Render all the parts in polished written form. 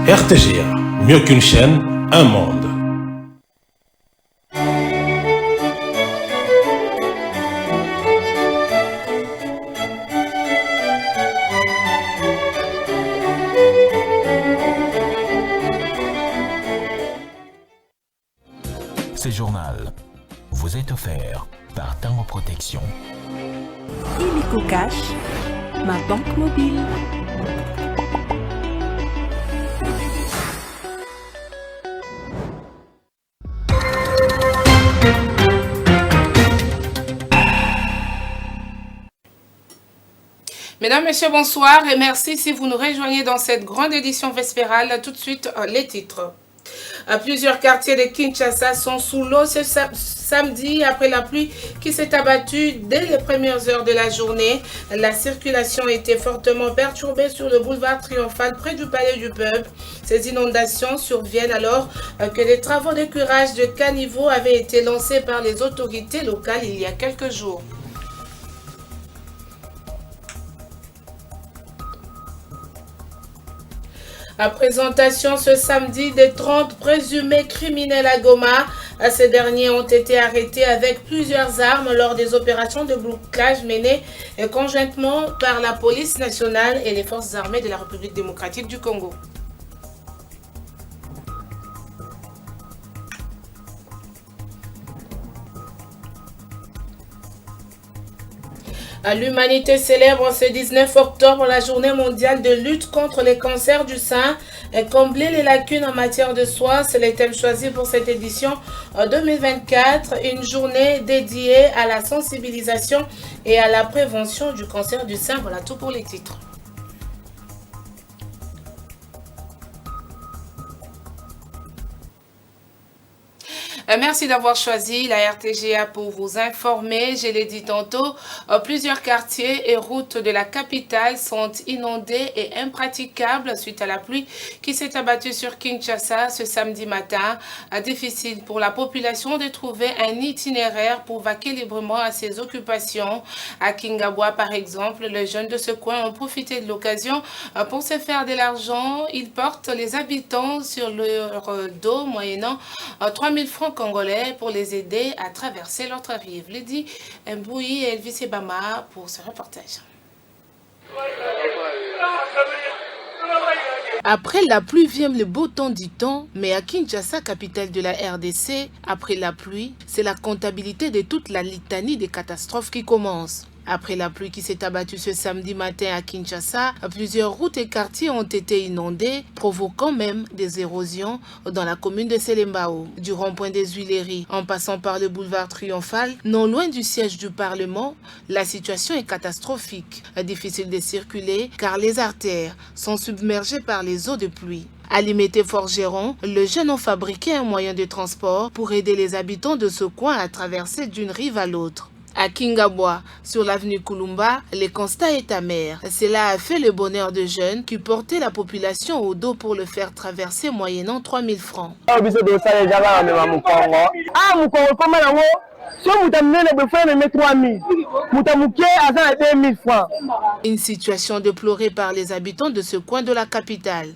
RTGA, mieux qu'une chaîne, un monde. Ce journal vous est offert par Tango Protection. Illico Cash, ma banque mobile. Mesdames, Messieurs, bonsoir et merci si vous nous rejoignez dans cette grande édition vespérale. Tout de suite, les titres. Plusieurs quartiers de Kinshasa sont sous l'eau ce samedi après la pluie qui s'est abattue dès les premières heures de la journée. La circulation était fortement perturbée sur le boulevard Triomphal près du Palais du Peuple. Ces inondations surviennent alors que les travaux de curage de caniveaux avaient été lancés par les autorités locales il y a quelques jours. La présentation ce samedi des 30 présumés criminels à Goma. Ces derniers ont été arrêtés avec plusieurs armes lors des opérations de blocage menées conjointement par la police nationale et les forces armées de la République démocratique du Congo. L'humanité célèbre ce 19 octobre la journée mondiale de lutte contre les cancers du sein. Combler les lacunes en matière de soins, c'est le thème choisi pour cette édition 2024. Une journée dédiée à la sensibilisation et à la prévention du cancer du sein. Voilà tout pour les titres. Merci d'avoir choisi la RTGA pour vous informer. Je l'ai dit tantôt, plusieurs quartiers et routes de la capitale sont inondés et impraticables suite à la pluie qui s'est abattue sur Kinshasa ce samedi matin. Difficile pour la population de trouver un itinéraire pour vaquer librement à ses occupations. À Kingabwa, par exemple, les jeunes de ce coin ont profité de l'occasion pour se faire de l'argent. Ils portent les habitants sur leur dos moyennant 3000 francs congolais pour les aider à traverser l'autre rive. Lydie Mbouyi et Elvis Ebama pour ce reportage. Après la pluie vient le beau temps, dit-on, mais à Kinshasa, capitale de la RDC, après la pluie, c'est la comptabilité de toute la litanie des catastrophes qui commence. Après la pluie qui s'est abattue ce samedi matin à Kinshasa, plusieurs routes et quartiers ont été inondés, provoquant même des érosions dans la commune de Selembao. Du rond-point des Huileries, en passant par le boulevard Triomphal, non loin du siège du Parlement, la situation est catastrophique. Difficile de circuler car les artères sont submergées par les eaux de pluie. À Limité-Forgeron, les jeunes ont fabriqué un moyen de transport pour aider les habitants de ce coin à traverser d'une rive à l'autre. À Kingabwa, sur l'avenue Kulumba, le constat est amer. Cela a fait le bonheur de jeunes qui portaient la population au dos pour le faire traverser moyennant 3000 francs. Une situation déplorée par les habitants de ce coin de la capitale.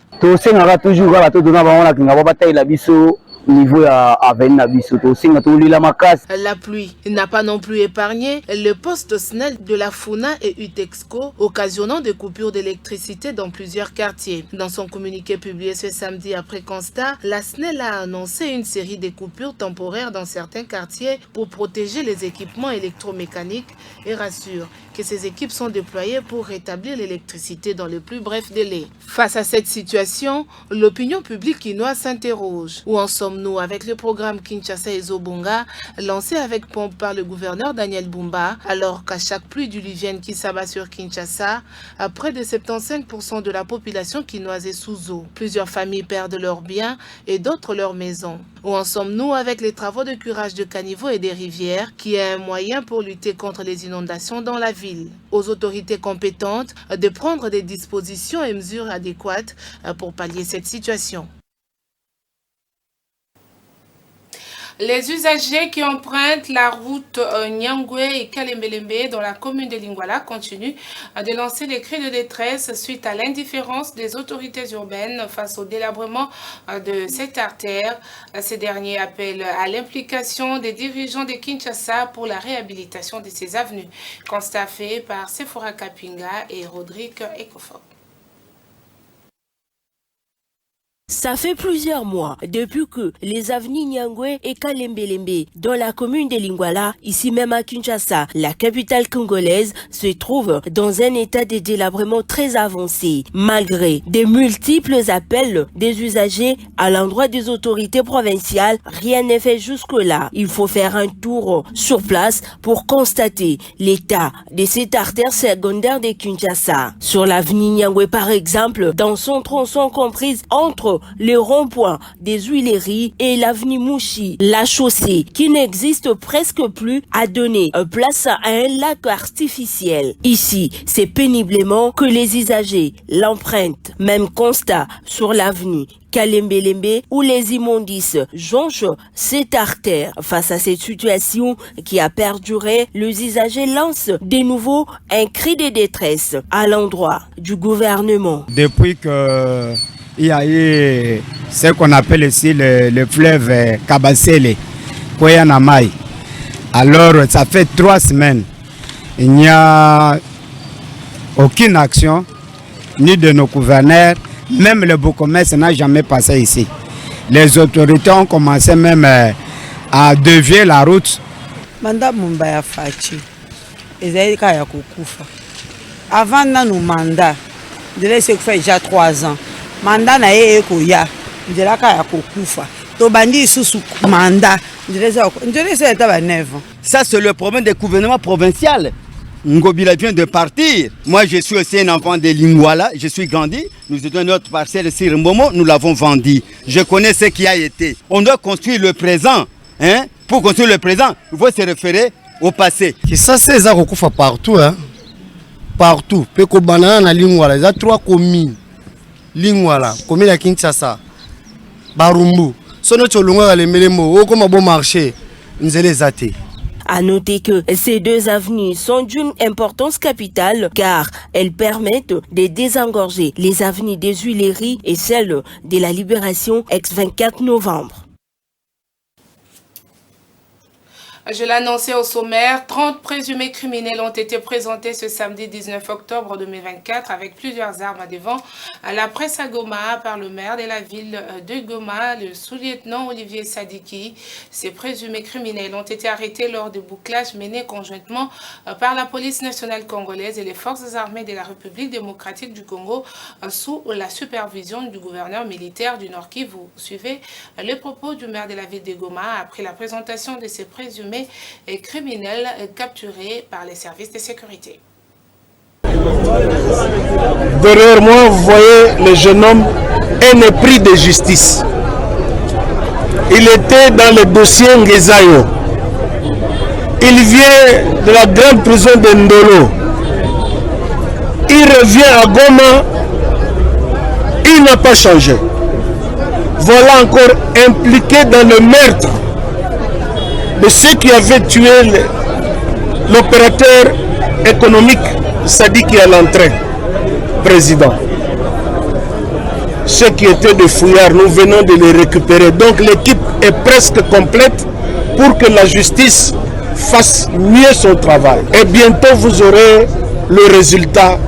La pluie n'a pas non plus épargné le poste SNEL de la FUNA et UTEXCO, occasionnant des coupures d'électricité dans plusieurs quartiers. Dans son communiqué publié ce samedi après constat, la SNEL a annoncé une série de coupures temporaires dans certains quartiers pour protéger les équipements électromécaniques et rassure que ces équipes sont déployées pour rétablir l'électricité dans le plus bref délai. Face à cette situation, l'opinion publique quinoise s'interroge. Où en sommes-nous avec le programme Kinshasa et Zobonga, lancé avec pompe par le gouverneur Daniel Bumba, alors qu'à chaque pluie diluvienne qui s'abat sur Kinshasa, près de 75% de la population quinoise est sous eau. Plusieurs familles perdent leurs biens et d'autres leurs maisons. Où en sommes-nous avec les travaux de curage de caniveaux et des rivières, qui est un moyen pour lutter contre les inondations dans la ville? Aux autorités compétentes de prendre des dispositions et mesures adéquates pour pallier cette situation. Les usagers qui empruntent la route Nyangwe et Kalembelembe dans la commune de Lingwala continuent de lancer des cris de détresse suite à l'indifférence des autorités urbaines face au délabrement de cette artère. Ces derniers appellent à l'implication des dirigeants de Kinshasa pour la réhabilitation de ces avenues. Constat fait par Sephora Kapinga et Rodrigue Ekofo. Ça fait plusieurs mois depuis que les avenues Nyangwe et Kalembelembe dans la commune de Lingwala, ici même à Kinshasa, la capitale congolaise, se trouvent dans un état de délabrement très avancé. Malgré des multiples appels des usagers à l'endroit des autorités provinciales, rien n'est fait jusque-là. Il faut faire un tour sur place pour constater l'état de cette artère secondaire de Kinshasa. Sur l'avenue Nyangwe par exemple, dans son tronçon comprise entre le rond-point des Huileries et l'avenue Mouchi, la chaussée qui n'existe presque plus a donné place à un lac artificiel. Ici, c'est péniblement que les usagers l'empruntent. Même constat sur l'avenue Kalembelembe où les immondices jonchent cette artère. Face à cette situation qui a perduré, les usagers lancent de nouveau un cri de détresse à l'endroit du gouvernement. Depuis que il y a eu ce qu'on appelle ici le fleuve Kabasele, Koyanamai. Alors, ça fait 3 semaines. Il n'y a aucune action, ni de nos gouverneurs, même le Bourgmestre n'a jamais passé ici. Les autorités ont commencé même à dévier la route. Avant nos mandats, je l'ai fait déjà 3 ans. Mandat na ye koya ndela ka ya kokufa to bandi susu mandat ndela ça ba 9 ans. Ça c'est le problème des gouvernements provinciaux. Ngobila vient de partir. Moi je suis aussi un enfant de Lingwala, je suis grandi, nous étions notre parcelle sur Mbomo, nous l'avons vendu. Je connais ce qui a été. On doit construire le présent, hein? Pour construire le présent, il faut se référer au passé. Et ça c'est ça kokufa partout hein. Partout. Peko banana na Lingwala, il y a 3 communes. Lingwala, commune à Kinshasa, Barumbu, sono tcholunga Kalembelembe, au comme bon marché, nous les athées. À noter que ces 2 avenues sont d'une importance capitale car elles permettent de désengorger les avenues des Huileries et celle de la Libération ex-24 novembre. Je l'annonçais au sommaire, 30 présumés criminels ont été présentés ce samedi 19 octobre 2024 avec plusieurs armes à devant à la presse à Goma par le maire de la ville de Goma, le sous-lieutenant Olivier Sadiki. Ces présumés criminels ont été arrêtés lors de bouclages menés conjointement par la police nationale congolaise et les forces armées de la République démocratique du Congo sous la supervision du gouverneur militaire du Nord Kivu. Vous suivez les propos du maire de la ville de Goma après la présentation de ces présumés et criminels capturés par les services de sécurité. Derrière moi, vous voyez le jeune homme un épris de justice. Il était dans le dossier Ngezayo. Il vient de la grande prison de Ndolo. Il revient à Goma. Il n'a pas changé. Voilà encore impliqué dans le meurtre de ceux qui avaient tué l'opérateur économique Sadiki à l'entrée, président. Ceux qui étaient des fouillards, nous venons de les récupérer. Donc l'équipe est presque complète pour que la justice fasse mieux son travail. Et bientôt vous aurez le résultat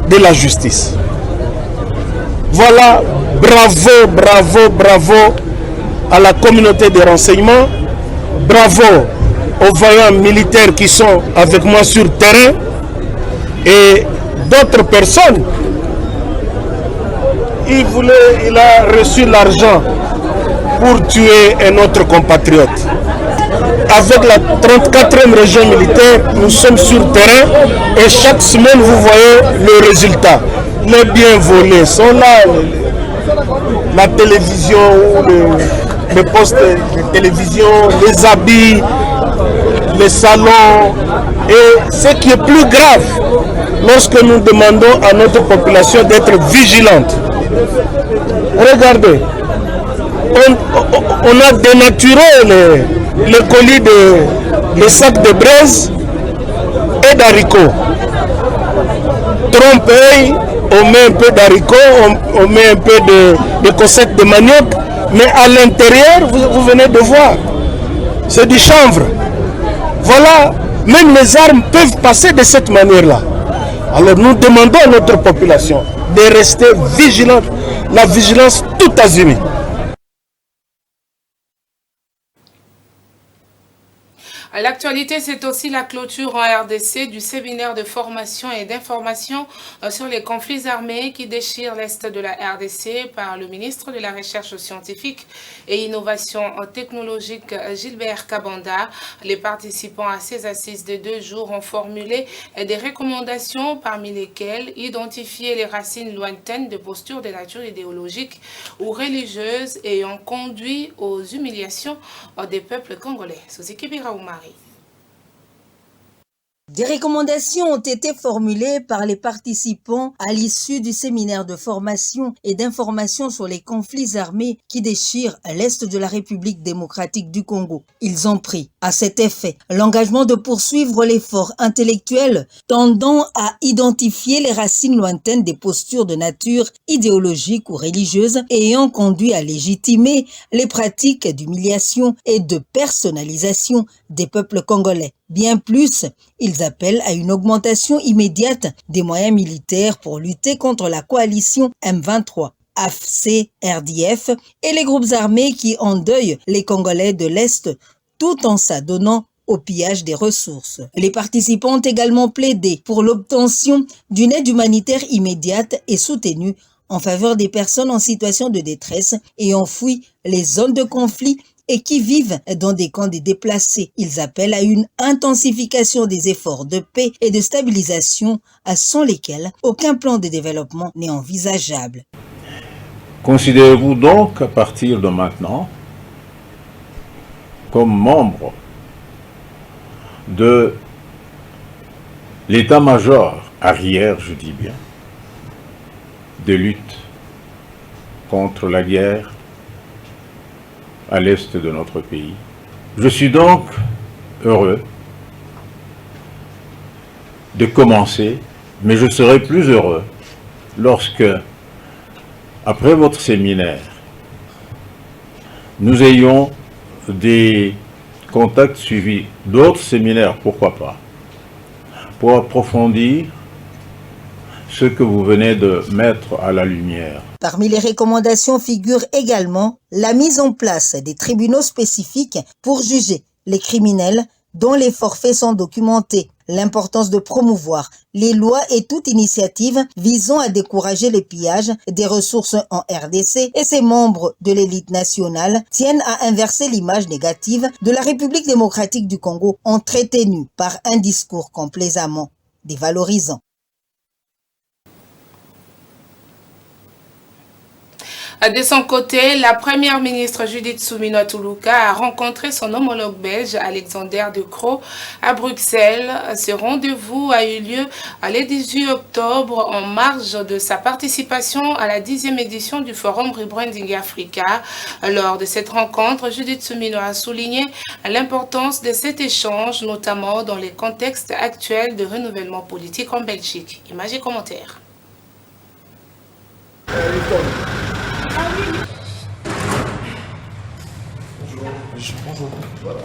de la justice. Voilà, bravo, bravo, bravo à la communauté de renseignement. Bravo aux vaillants militaires qui sont avec moi sur le terrain et d'autres personnes. Il a reçu l'argent pour tuer un autre compatriote. Avec la 34e région militaire, nous sommes sur le terrain et chaque semaine vous voyez le résultat. Les biens volés sont là, la télévision, les postes de télévision, les habits, les salons. Et ce qui est plus grave, lorsque nous demandons à notre population d'être vigilante, regardez, on a dénaturé le colis de sacs de braise et d'haricots. Trompe-l'œil, on met un peu d'haricots, on met un peu de cossette de manioc, mais à l'intérieur, vous venez de voir, c'est du chanvre. Voilà, même les armes peuvent passer de cette manière-là. Alors nous demandons à notre population de rester vigilante, la vigilance tout azimut. L'actualité, c'est aussi la clôture en RDC du séminaire de formation et d'information sur les conflits armés qui déchirent l'Est de la RDC par le ministre de la Recherche scientifique et Innovation technologique Gilbert Kabanda. Les participants à ces assises de 2 jours ont formulé des recommandations parmi lesquelles identifier les racines lointaines de postures de nature idéologique ou religieuse ayant conduit aux humiliations des peuples congolais. Suzuki Biraoumari. Des recommandations ont été formulées par les participants à l'issue du séminaire de formation et d'information sur les conflits armés qui déchirent l'Est de la République démocratique du Congo. Ils ont pris, à cet effet, l'engagement de poursuivre l'effort intellectuel tendant à identifier les racines lointaines des postures de nature idéologique ou religieuse ayant conduit à légitimer les pratiques d'humiliation et de personnalisation des peuples congolais. Bien plus, ils appellent à une augmentation immédiate des moyens militaires pour lutter contre la coalition M23, AFC, RDF et les groupes armés qui endeuillent les Congolais de l'Est tout en s'adonnant au pillage des ressources. Les participants ont également plaidé pour l'obtention d'une aide humanitaire immédiate et soutenue en faveur des personnes en situation de détresse ayant fui les zones de conflit et qui vivent dans des camps de déplacés. Ils appellent à une intensification des efforts de paix et de stabilisation sans lesquels aucun plan de développement n'est envisageable. Considérez-vous donc à partir de maintenant comme membre de l'état-major arrière, je dis bien, de lutte contre la guerre à l'est de notre pays. Je suis donc heureux de commencer, mais je serai plus heureux lorsque, après votre séminaire, nous ayons des contacts suivis d'autres séminaires, pourquoi pas, pour approfondir ce que vous venez de mettre à la lumière. Parmi les recommandations figure également la mise en place des tribunaux spécifiques pour juger les criminels dont les forfaits sont documentés, l'importance de promouvoir les lois et toute initiative visant à décourager les pillages des ressources en RDC et ses membres de l'élite nationale tiennent à inverser l'image négative de la République démocratique du Congo entretenue par un discours complaisamment dévalorisant. De son côté, la première ministre Judith Suminwa Tuluka a rencontré son homologue belge Alexander De Croo à Bruxelles. Ce rendez-vous a eu lieu le 18 octobre en marge de sa participation à la 10e édition du Forum Rebranding Africa. Lors de cette rencontre, Judith Suminwa a souligné l'importance de cet échange, notamment dans les contextes actuels de renouvellement politique en Belgique. Images et commentaires. Bonjour. Voilà.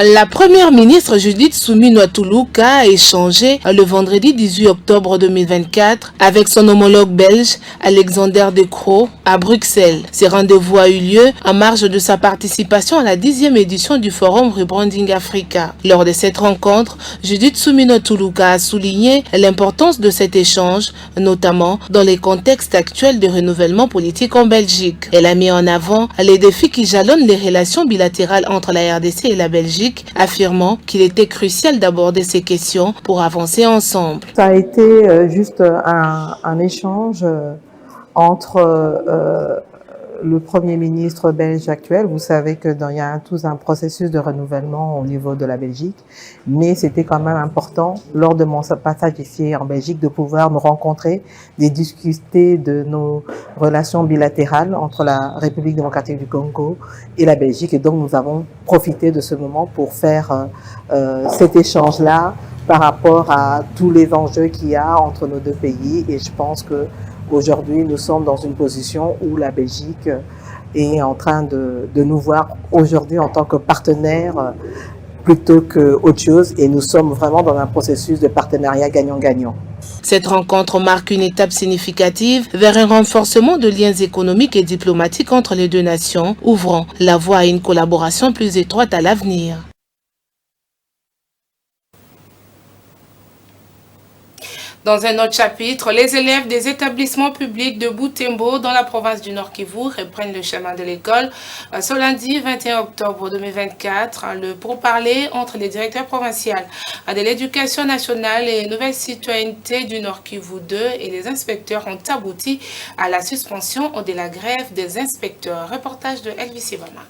La première ministre Judith Suminwa Tuluka a échangé le vendredi 18 octobre 2024 avec son homologue belge Alexander De Croo à Bruxelles. Ce rendez-vous a eu lieu en marge de sa participation à la 10e édition du Forum Rebranding Africa. Lors de cette rencontre, Judith Suminwa Tuluka a souligné l'importance de cet échange, notamment dans les contextes actuels de renouvellement politique en Belgique. Elle a mis en avant les défis qui jalonnent les relations bilatérales entre la RDC et la Belgique, affirmant qu'il était crucial d'aborder ces questions pour avancer ensemble. Ça a été juste un échange entre le Premier ministre belge actuel. Vous savez qu'il y a tout un processus de renouvellement au niveau de la Belgique, mais c'était quand même important, lors de mon passage ici en Belgique, de pouvoir nous rencontrer, de discuter de nos relations bilatérales entre la République démocratique du Congo et la Belgique. Et donc nous avons profité de ce moment pour faire cet échange-là par rapport à tous les enjeux qu'il y a entre nos deux pays. Et je pense que aujourd'hui, nous sommes dans une position où la Belgique est en train de nous voir aujourd'hui en tant que partenaire plutôt qu'autre chose. Et nous sommes vraiment dans un processus de partenariat gagnant-gagnant. Cette rencontre marque une étape significative vers un renforcement de liens économiques et diplomatiques entre les deux nations, ouvrant la voie à une collaboration plus étroite à l'avenir. Dans un autre chapitre, les élèves des établissements publics de Butembo dans la province du Nord Kivu reprennent le chemin de l'école ce lundi 21 octobre 2024. Le pourparler entre les directeurs provinciaux de l'éducation nationale et nouvelle citoyenneté du Nord Kivu 2 et les inspecteurs ont abouti à la suspension de la grève des inspecteurs. Reportage de Elvis Ivama.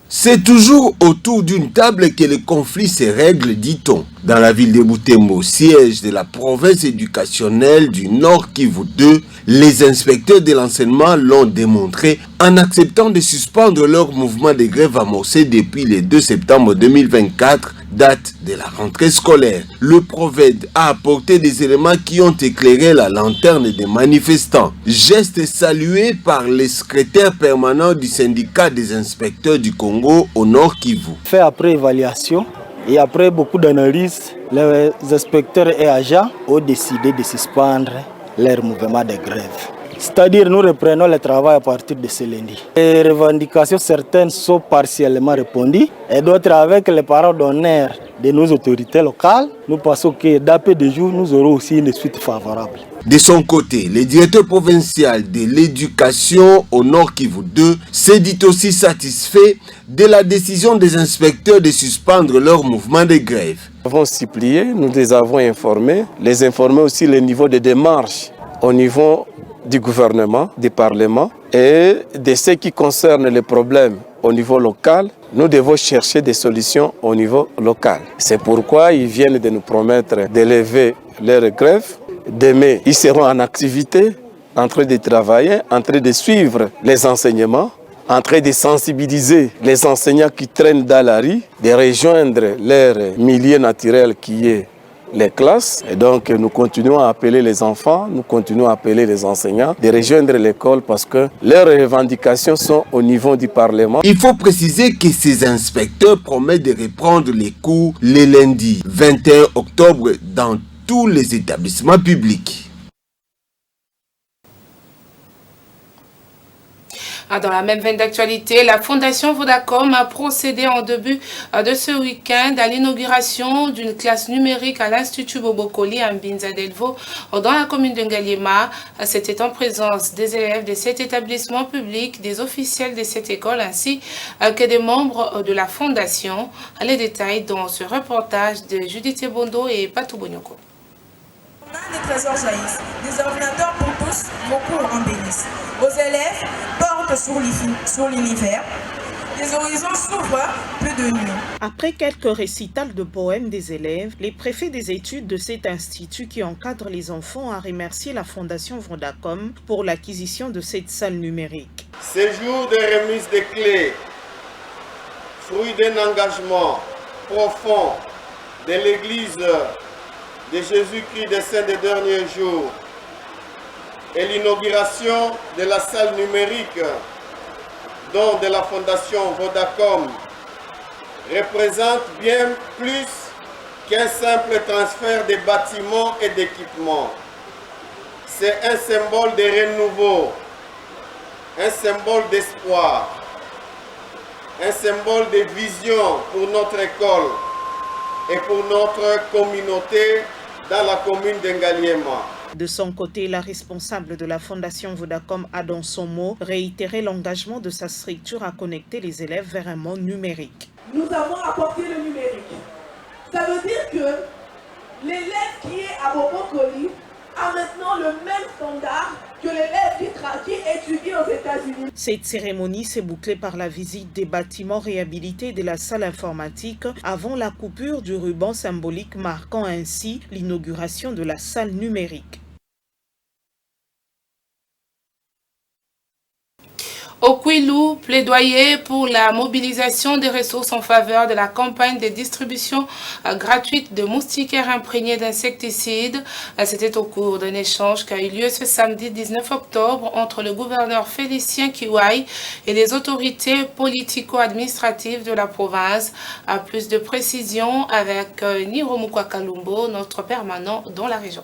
C'est toujours autour d'une table que le conflit se règle, dit-on. Dans la ville de Butembo, siège de la province éducationnelle du Nord Kivu 2, les inspecteurs de l'enseignement l'ont démontré en acceptant de suspendre leur mouvement de grève amorcé depuis le 2 septembre 2024, date de la rentrée scolaire. Le PROVED a apporté des éléments qui ont éclairé la lanterne des manifestants. Geste salué par le secrétaire permanent du syndicat des inspecteurs du Congo au Nord Kivu. Fait après évaluation et après beaucoup d'analyses, les inspecteurs et agents ont décidé de suspendre leur mouvement de grève. C'est-à-dire nous reprenons le travail à partir de ce lundi. Les revendications certaines sont partiellement répondues et d'autres avec les paroles d'honneur de nos autorités locales. Nous pensons que d'après des jours, nous aurons aussi une suite favorable. De son côté, le directeur provincial de l'éducation au Nord Kivu 2 s'est dit aussi satisfait de la décision des inspecteurs de suspendre leur mouvement de grève. Nous avons supplié, nous les avons informés, les informer aussi le niveau de démarche au niveau du gouvernement, du Parlement et de ce qui concerne les problèmes au niveau local, nous devons chercher des solutions au niveau local. C'est pourquoi ils viennent de nous promettre d'élever leur grève. Demain, ils seront en activité, en train de travailler, en train de suivre les enseignements, en train de sensibiliser les enseignants qui traînent dans la rue, de rejoindre leur milieu naturel qui est les classes. Et donc nous continuons à appeler les enfants, nous continuons à appeler les enseignants de rejoindre l'école parce que leurs revendications sont au niveau du Parlement. Il faut préciser que ces inspecteurs promettent de reprendre les cours le lundi 21 octobre dans tous les établissements publics. Dans la même veine d'actualité, la Fondation Vodacom a procédé en début de ce week-end à l'inauguration d'une classe numérique à l'Institut Bobokoli à Mbinza Delvaux dans la commune de Ngaliema. C'était en présence des élèves de cet établissement public, des officiels de cette école ainsi que des membres de la Fondation. Les détails dans ce reportage de Judith Bondo et Patou Bonyoko. Des trésors jaillissent, des ordinateurs pour tous, beaucoup en bénissent. Vos élèves portent sur l'univers, les horizons s'ouvrent plus de nuit. Après quelques récitals de poèmes des élèves, les préfets des études de cet institut qui encadre les enfants a remercié la Fondation Vodacom pour l'acquisition de cette salle numérique. Ces jours de remise des clés, fruit d'un engagement profond de l'Église de Jésus-Christ des Saints des derniers jours et l'inauguration de la salle numérique dont de la Fondation Vodacom représente bien plus qu'un simple transfert de bâtiments et d'équipements. C'est un symbole de renouveau, un symbole d'espoir, un symbole de vision pour notre école et pour notre communauté dans la commune de Ngaliema. De son côté, la responsable de la Fondation Vodacom a dans son mot réitéré l'engagement de sa structure à connecter les élèves vers un monde numérique. Nous avons apporté le numérique. Ça veut dire que l'élève qui est à Bobokoli a maintenant le même standard que l'élève qui étudie aux États-Unis. Cette cérémonie s'est bouclée par la visite des bâtiments réhabilités de la salle informatique avant la coupure du ruban symbolique marquant ainsi l'inauguration de la salle numérique. Au Kwilu, plaidoyer pour la mobilisation des ressources en faveur de la campagne de distribution gratuite de moustiquaires imprégnés d'insecticides. C'était au cours d'un échange qui a eu lieu ce samedi 19 octobre entre le gouverneur Félicien Kiwai et les autorités politico-administratives de la province. À plus de précision avec Niromukwa Kalumbo, notre permanent dans la région.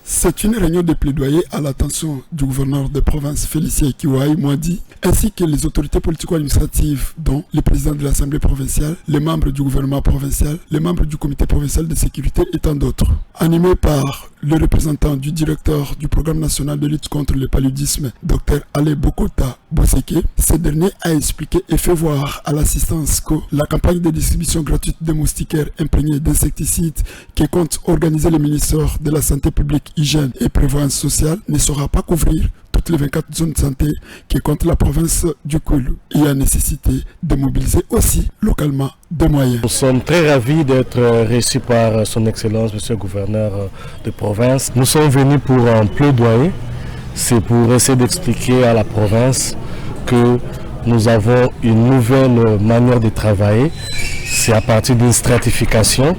C'est une réunion de plaidoyer à l'attention du gouverneur de province Félicien Kiwai Mwadi, ainsi que les autorités politico-administratives, dont le président de l'Assemblée provinciale, les membres du gouvernement provincial, les membres du comité provincial de sécurité et tant d'autres. Animé par le représentant du directeur du programme national de lutte contre le paludisme, Dr Ale Bokota Boseke, ce dernier a expliqué et fait voir à l'assistance que la campagne de distribution gratuite de moustiquaires imprégnés d'insecticides que compte organiser le ministère de la Santé publique, Hygiène et Prévoyance sociale ne saura pas couvrir toutes les 24 zones de santé qui comptent la province du Kwilu. Il y a nécessité de mobiliser aussi localement des moyens. Nous sommes très ravis d'être reçus par son Excellence, Monsieur le Gouverneur de province. Nous sommes venus pour un plaidoyer. C'est pour essayer d'expliquer à la province que nous avons une nouvelle manière de travailler. C'est à partir d'une stratification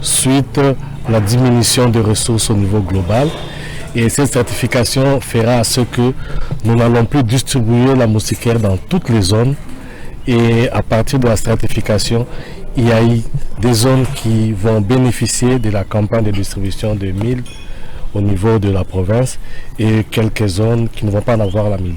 suite à la diminution des ressources au niveau global. Et cette stratification fera à ce que nous n'allons plus distribuer la moustiquaire dans toutes les zones. Et à partir de la stratification, il y a eu des zones qui vont bénéficier de la campagne de distribution de 1000 au niveau de la province et quelques zones qui ne vont pas en avoir la 1000.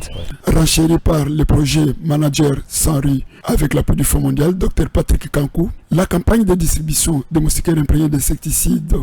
Renchéri par le projet Manager sans riz avec l'appui du Fonds mondial, Dr Patrick Kankou, la campagne de distribution de moustiquaires imprégnés d'insecticides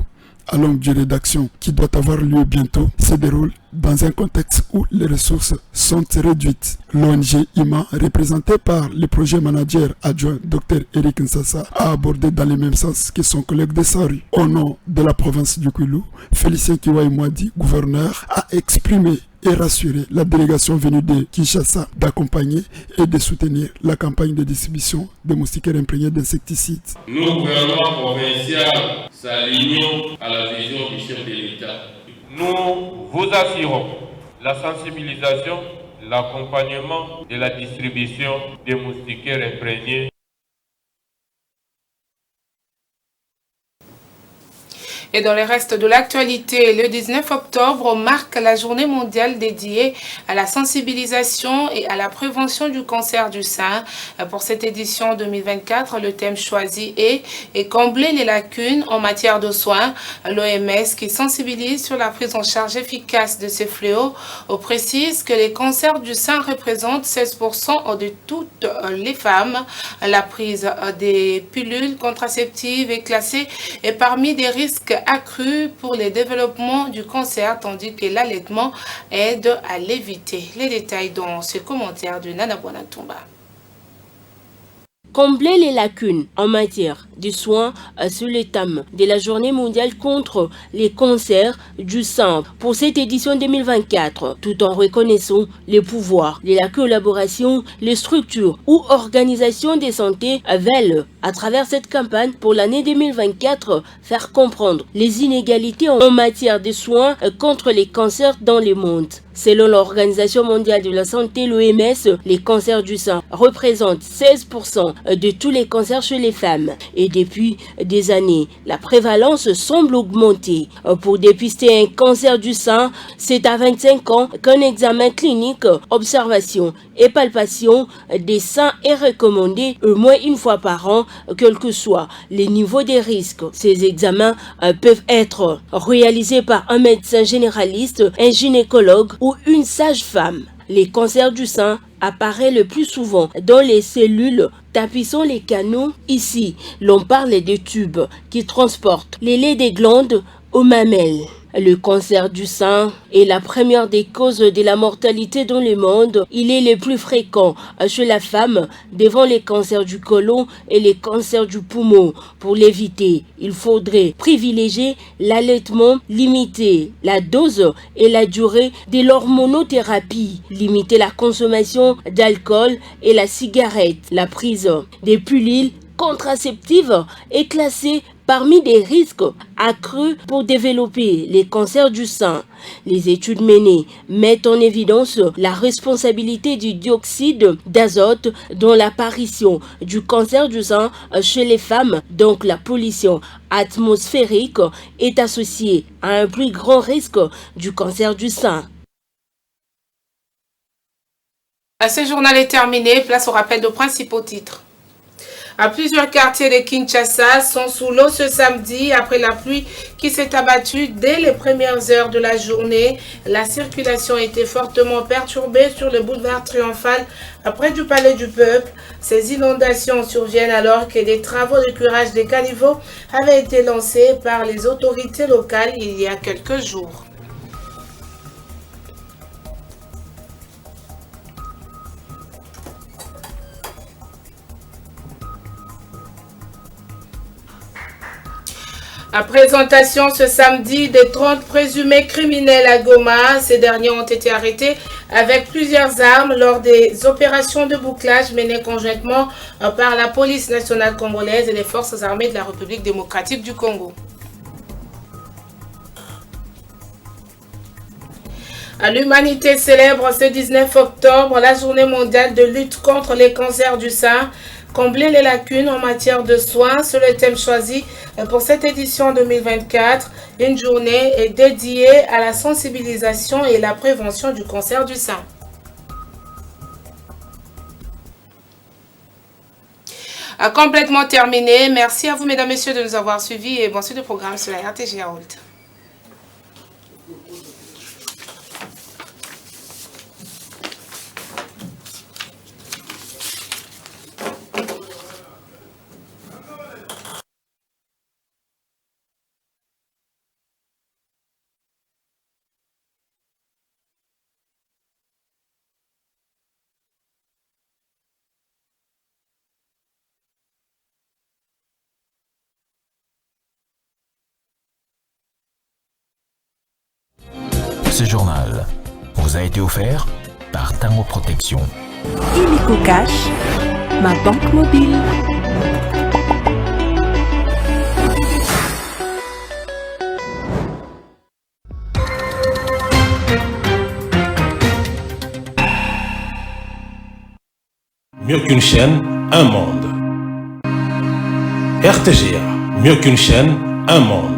à longue durée d'action qui doit avoir lieu bientôt se déroule dans un contexte où les ressources sont réduites. L'ONG IMA, représentée par le projet manager adjoint Dr Eric Nsassa, a abordé dans le même sens que son collègue de Sari. Au nom de la province du Kwilu, Félicien Kiwai Mwadi, gouverneur, a exprimé et rassurer la délégation venue de Kinshasa d'accompagner et de soutenir la campagne de distribution de moustiquaires imprégnés d'insecticides. Nous, gouvernement provincial, s'alignons à la vision du chef de l'État. Nous vous assurons la sensibilisation, l'accompagnement et la distribution des moustiquaires imprégnés. Et dans le reste de l'actualité, le 19 octobre marque la journée mondiale dédiée à la sensibilisation et à la prévention du cancer du sein. Pour cette édition 2024, le thème choisi est combler les lacunes en matière de soins. L'OMS, qui sensibilise sur la prise en charge efficace de ces fléaux, précise que les cancers du sein représentent 16% de toutes les femmes. La prise des pilules contraceptives est classée parmi des risques accru pour le développement du cancer, tandis que l'allaitement aide à l'éviter. Les détails dans ce commentaire de Nana Bonatumba. Combler les lacunes en matière de soins sur le thème de la journée mondiale contre les cancers du sein pour cette édition 2024, tout en reconnaissant les pouvoirs de la collaboration, les structures ou organisations de santé veulent, à travers cette campagne pour l'année 2024, faire comprendre les inégalités en matière de soins contre les cancers dans le monde. Selon l'Organisation mondiale de la santé, l'OMS, les cancers du sein représentent 16% de tous les cancers chez les femmes. Et depuis des années, la prévalence semble augmenter. Pour dépister un cancer du sein, c'est à 25 ans qu'un examen clinique, observation et palpation des seins est recommandé au moins une fois par an, quel que soit les niveaux des risques. Ces examens peuvent être réalisés par un médecin généraliste, un gynécologue ou une sage-femme. Les cancers du sein apparaissent le plus souvent dans les cellules tapissant les canaux. Ici, l'on parle des tubes qui transportent les laits des glandes aux mamelles. Le cancer du sein est la première des causes de la mortalité dans le monde. Il est le plus fréquent chez la femme devant les cancers du côlon et les cancers du poumon. Pour l'éviter, il faudrait privilégier l'allaitement, limiter la dose et la durée de l'hormonothérapie, limiter la consommation d'alcool et la cigarette. La prise des pilules contraceptives est classée parmi des risques accrus pour développer les cancers du sein. Les études menées mettent en évidence la responsabilité du dioxyde d'azote dans l'apparition du cancer du sein chez les femmes. Donc la pollution atmosphérique est associée à un plus grand risque du cancer du sein. Ce journal est terminé. Place au rappel de principaux titres. À plusieurs quartiers de Kinshasa sont sous l'eau ce samedi après la pluie qui s'est abattue dès les premières heures de la journée. La circulation était fortement perturbée sur le boulevard Triomphal près du Palais du Peuple. Ces inondations surviennent alors que des travaux de curage des caniveaux avaient été lancés par les autorités locales il y a quelques jours. À présentation ce samedi des 30 présumés criminels à Goma. Ces derniers ont été arrêtés avec plusieurs armes lors des opérations de bouclage menées conjointement par la police nationale congolaise et les forces armées de la République démocratique du Congo. L'humanité célèbre ce 19 octobre la journée mondiale de lutte contre les cancers du sein. Combler les lacunes en matière de soins, c'est le thème choisi pour cette édition 2024. Une journée est dédiée à la sensibilisation et la prévention du cancer du sein. Complètement terminé. Merci à vous, mesdames, messieurs, de nous avoir suivis et bon suite de programme sur la RTG Haute. Ce journal vous a été offert par Tango Protection. Illico Cash, ma banque mobile. Mieux qu'une chaîne, un monde. RTGA, mieux qu'une chaîne, un monde.